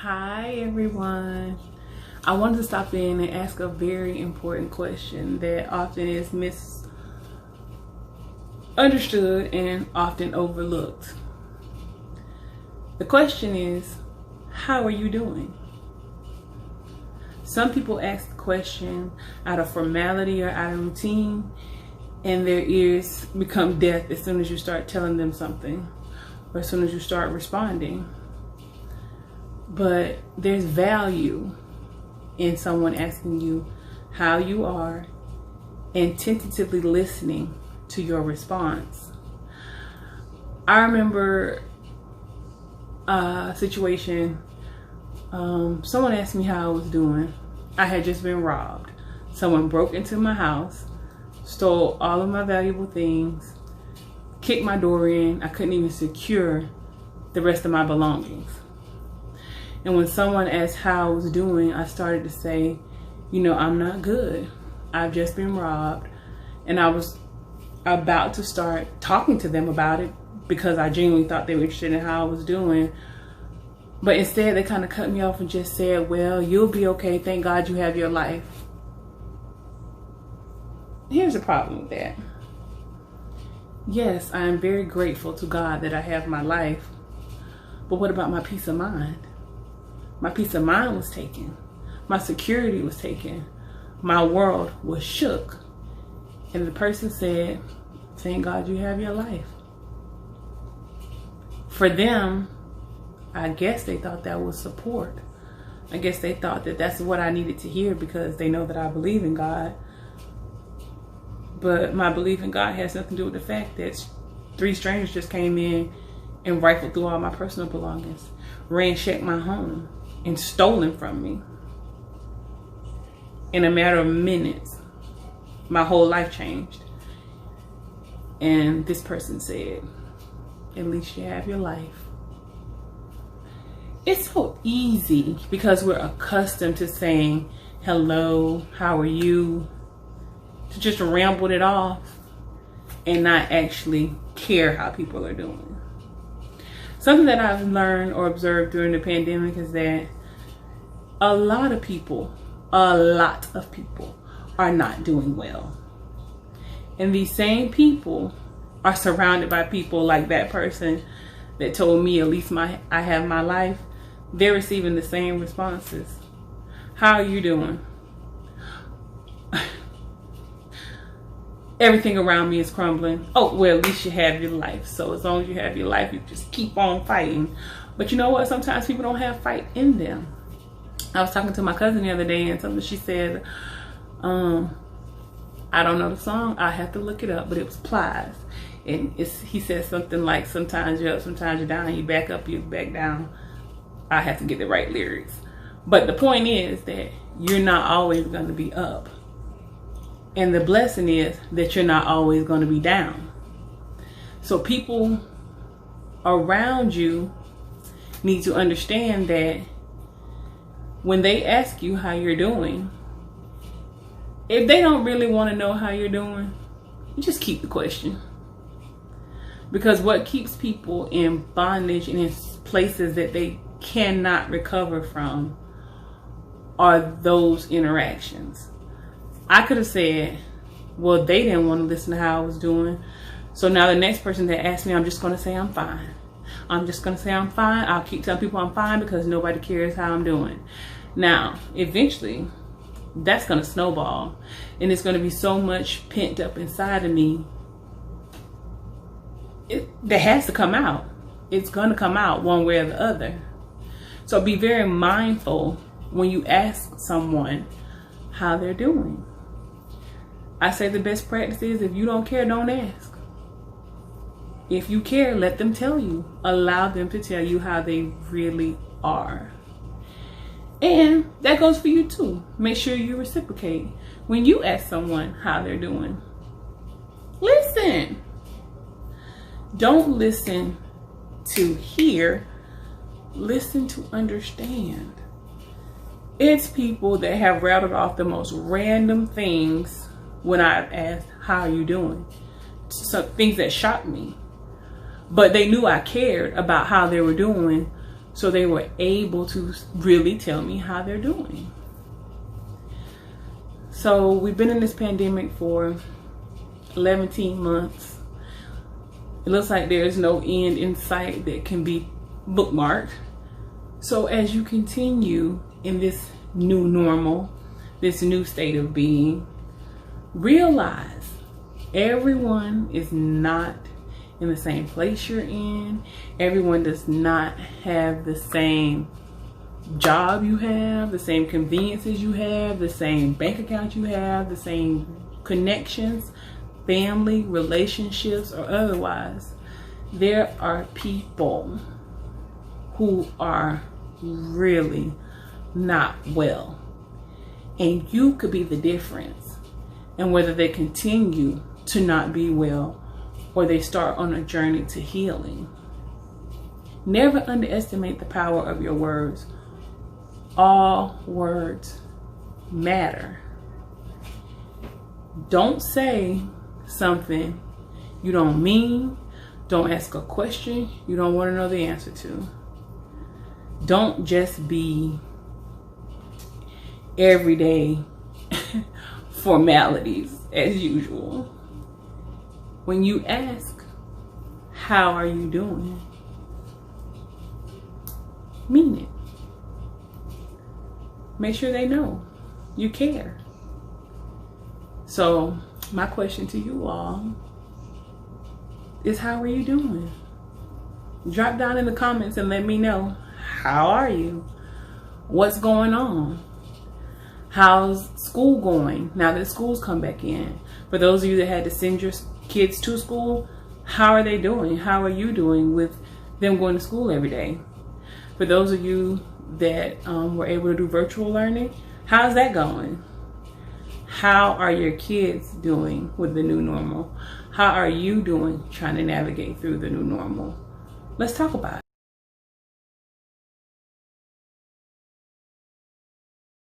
Hi everyone. I wanted to stop in and ask a very important question that often is misunderstood and often overlooked. The question is, how are you doing? Some people ask the question out of formality or out of routine, and their ears become deaf as soon as you start telling them something or as soon as you start responding. But there's value in someone asking you how you are and tentatively listening to your response. I remember a situation, someone asked me how I was doing. I had just been robbed. Someone broke into my house, stole all of my valuable things, kicked my door in. I couldn't even secure the rest of my belongings. And when someone asked how I was doing, I started to say, I'm not good. I've just been robbed. And I was about to start talking to them about it because I genuinely thought they were interested in how I was doing. But instead, they kind of cut me off and just said, well, you'll be okay. Thank God you have your life. Here's the problem with that. Yes, I am very grateful to God that I have my life. But what about my peace of mind? My peace of mind was taken. My security was taken. My world was shook. And the person said, thank God you have your life. For them, I guess they thought that was support. I guess they thought that that's what I needed to hear because they know that I believe in God. But my belief in God has nothing to do with the fact that 3 strangers just came in and rifled through all my personal belongings, ransacked my home, and stolen from me. In a matter of minutes, my whole life changed. And this person said, at least you have your life. It's so easy because we're accustomed to saying, hello, how are you? To just ramble it off and not actually care how people are doing. Something that I've learned or observed during the pandemic is that a lot of people are not doing well. And these same people are surrounded by people like that person that told me at least I have my life. They're receiving the same responses. How are you doing? Everything around me is crumbling. Oh, well, at least you have your life. So as long as you have your life, you just keep on fighting. But you know what? Sometimes people don't have fight in them. I was talking to my cousin the other day and something she said, I don't know the song. I have to look it up, but it was Plies. And he said something like, sometimes you're up, sometimes you're down, you back up, you back down. I have to get the right lyrics. But the point is that you're not always going to be up. And the blessing is that you're not always going to be down. So people around you need to understand that when they ask you how you're doing, if they don't really want to know how you're doing, you just keep the question. Because what keeps people in bondage and in places that they cannot recover from are those interactions. I could have said, well, they didn't want to listen to how I was doing. So now the next person that asks me, I'm just going to say I'm fine. I'm just going to say I'm fine. I'll keep telling people I'm fine because nobody cares how I'm doing. Now, eventually, that's going to snowball. And it's going to be so much pent up inside of me that has to come out. It's going to come out one way or the other. So be very mindful when you ask someone how they're doing. I say the best practice is if you don't care, don't ask. If you care, let them tell you. Allow them to tell you how they really are. And that goes for you too. Make sure you reciprocate. When you ask someone how they're doing, listen. Don't listen to hear. Listen to understand. It's people that have rattled off the most random things when I've asked, how are you doing? Some things that shocked me. But they knew I cared about how they were doing So they were able to really tell me how they're doing. So we've been in this pandemic for 11 months. It looks like there's no end in sight that can be bookmarked. So as you continue in this new normal, this new state of being, realize everyone is not in the same place you're in. Everyone does not have the same job you have, the same conveniences you have, the same bank account you have, the same connections, family, relationships, or otherwise. There are people who are really not well, and you could be the difference in whether they continue to not be well or they start on a journey to healing. Never underestimate the power of your words. All words matter. Don't say something you don't mean. Don't ask a question you don't want to know the answer to. Don't just be everyday formalities as usual. When you ask, how are you doing? Mean it. Make sure they know you care. So my question to you all is, how are you doing? Drop down in the comments and let me know, how are you? What's going on? How's school going now that school's come back in? For those of you that had to send your kids to school, how are they doing? How are you doing with them going to school every day? For those of you that were able to do virtual learning, how's that going? How are your kids doing with the new normal? How are you doing trying to navigate through the new normal? Let's talk about